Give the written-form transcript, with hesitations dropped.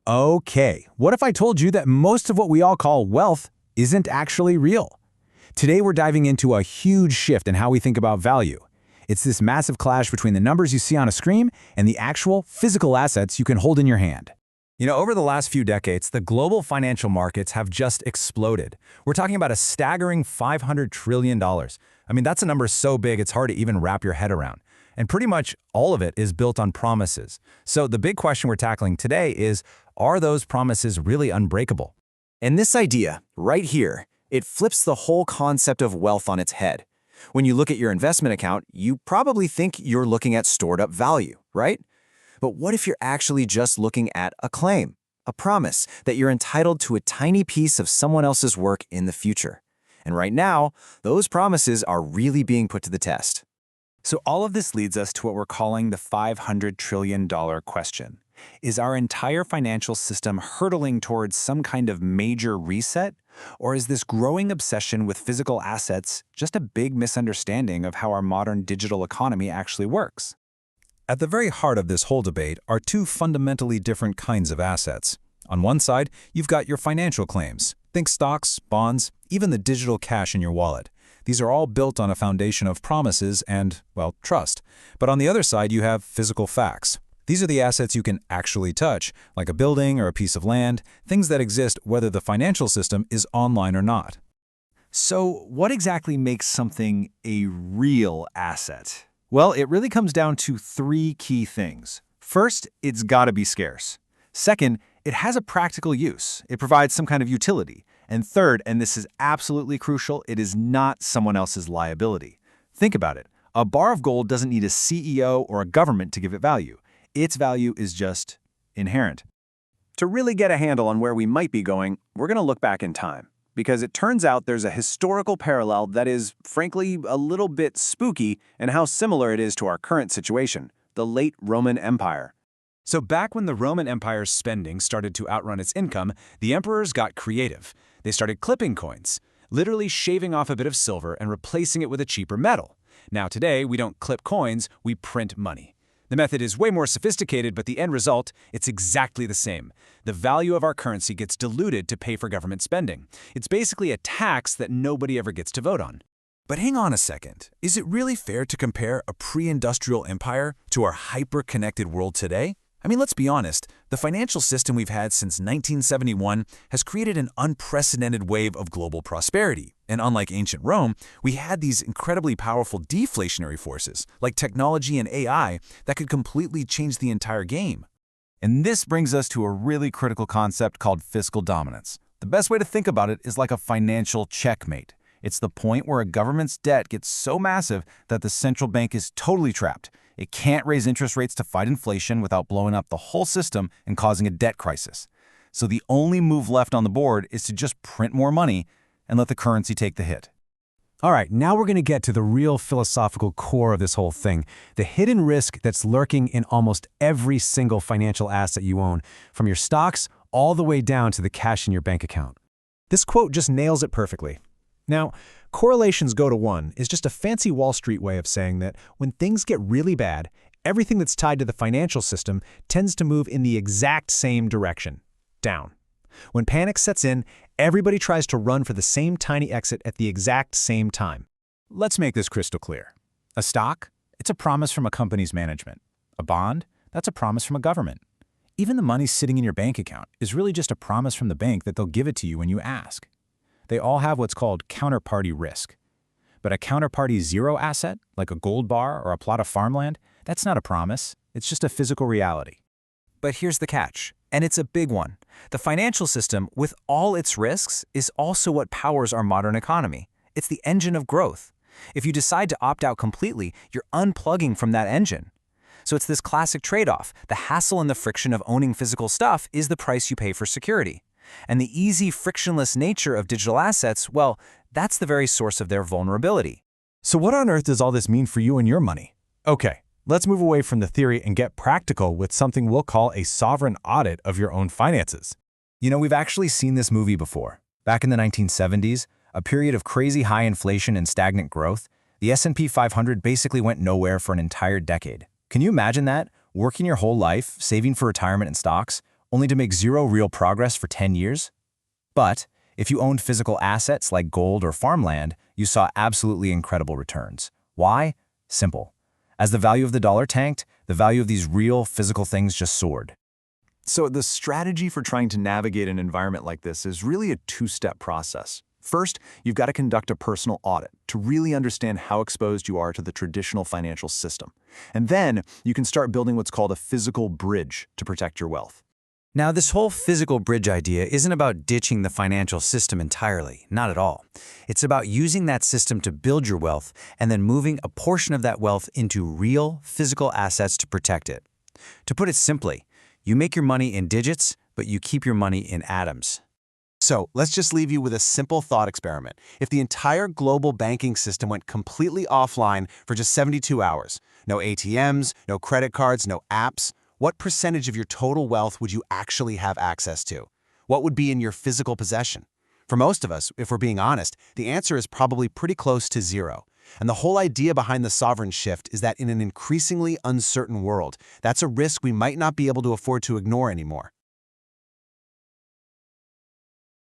Okay, what if I told you that most of what we all call wealth isn't actually real? Today we're diving into a huge shift in how we think about value. It's this massive clash between the numbers you see on a screen and the actual physical assets you can hold in your hand. Over the last few decades, the global financial markets have just exploded. We're talking about a staggering $500 trillion. That's a number so big it's hard to even wrap your head around. And pretty much all of it is built on promises. So the big question we're tackling today is, are those promises really unbreakable? And this idea, right here, it flips the whole concept of wealth on its head. When you look at your investment account, you probably think you're looking at stored-up value, right? But what if you're actually just looking at a claim, a promise that you're entitled to a tiny piece of someone else's work in the future? And right now, those promises are really being put to the test. So all of this leads us to what we're calling the $500 trillion question. Is our entire financial system hurtling towards some kind of major reset? Or is this growing obsession with physical assets just a big misunderstanding of how our modern digital economy actually works? At the very heart of this whole debate are two fundamentally different kinds of assets. On one side, you've got your financial claims. Think stocks, bonds, even the digital cash in your wallet. These are all built on a foundation of promises and, well, trust. But on the other side, you have physical facts. These are the assets you can actually touch, like a building or a piece of land, things that exist whether the financial system is online or not. So what exactly makes something a real asset? Well, it really comes down to three key things. First, it's got to be scarce. Second, it has a practical use. It provides some kind of utility. And third, and this is absolutely crucial, it is not someone else's liability. Think about it. A bar of gold doesn't need a CEO or a government to give it value. Its value is just inherent. To really get a handle on where we might be going, we're going to look back in time. Because it turns out there's a historical parallel that is, frankly, a little bit spooky in how similar it is to our current situation, the late Roman Empire. So back when the Roman Empire's spending started to outrun its income, the emperors got creative. They started clipping coins, literally shaving off a bit of silver and replacing it with a cheaper metal. Now today, we don't clip coins, we print money. The method is way more sophisticated, but the end result, it's exactly the same. The value of our currency gets diluted to pay for government spending. It's basically a tax that nobody ever gets to vote on. But hang on a second. Is it really fair to compare a pre-industrial empire to our hyper-connected world today? Let's be honest, the financial system we've had since 1971 has created an unprecedented wave of global prosperity. And unlike ancient Rome, we had these incredibly powerful deflationary forces, like technology and AI, that could completely change the entire game. And this brings us to a really critical concept called fiscal dominance. The best way to think about it is like a financial checkmate. It's the point where a government's debt gets so massive that the central bank is totally trapped. It can't raise interest rates to fight inflation without blowing up the whole system and causing a debt crisis. So the only move left on the board is to just print more money and let the currency take the hit. All right, now we're going to get to the real philosophical core of this whole thing, the hidden risk that's lurking in almost every single financial asset you own, from your stocks all the way down to the cash in your bank account. This quote just nails it perfectly. Now, correlations go to one is just a fancy Wall Street way of saying that when things get really bad, everything that's tied to the financial system tends to move in the exact same direction, down. When panic sets in, everybody tries to run for the same tiny exit at the exact same time. Let's make this crystal clear. A stock? It's a promise from a company's management. A bond? That's a promise from a government. Even the money sitting in your bank account is really just a promise from the bank that they'll give it to you when you ask. They all have what's called counterparty risk. But a counterparty zero asset, like a gold bar or a plot of farmland, that's not a promise. It's just a physical reality. But here's the catch, and it's a big one. The financial system, with all its risks, is also what powers our modern economy. It's the engine of growth. If you decide to opt out completely, you're unplugging from that engine. So it's this classic trade-off. The hassle and the friction of owning physical stuff is the price you pay for security. And the easy, frictionless nature of digital assets, well, that's the very source of their vulnerability. So what on earth does all this mean for you and your money? Okay, let's move away from the theory and get practical with something we'll call a sovereign audit of your own finances. We've actually seen this movie before. Back in the 1970s, a period of crazy high inflation and stagnant growth, the S&P 500 basically went nowhere for an entire decade. Can you imagine that? Working your whole life, saving for retirement in stocks, only to make zero real progress for 10 years? But if you owned physical assets like gold or farmland, you saw absolutely incredible returns. Why? Simple. As the value of the dollar tanked, the value of these real physical things just soared. So the strategy for trying to navigate an environment like this is really a two-step process. First, you've got to conduct a personal audit to really understand how exposed you are to the traditional financial system. And then you can start building what's called a physical bridge to protect your wealth. Now, this whole physical bridge idea isn't about ditching the financial system entirely, not at all. It's about using that system to build your wealth and then moving a portion of that wealth into real physical assets to protect it. To put it simply, you make your money in digits, but you keep your money in atoms. So let's just leave you with a simple thought experiment. If the entire global banking system went completely offline for just 72 hours, no ATMs, no credit cards, no apps, what percentage of your total wealth would you actually have access to? What would be in your physical possession? For most of us, if we're being honest, the answer is probably pretty close to zero. And the whole idea behind the sovereign shift is that in an increasingly uncertain world, that's a risk we might not be able to afford to ignore anymore.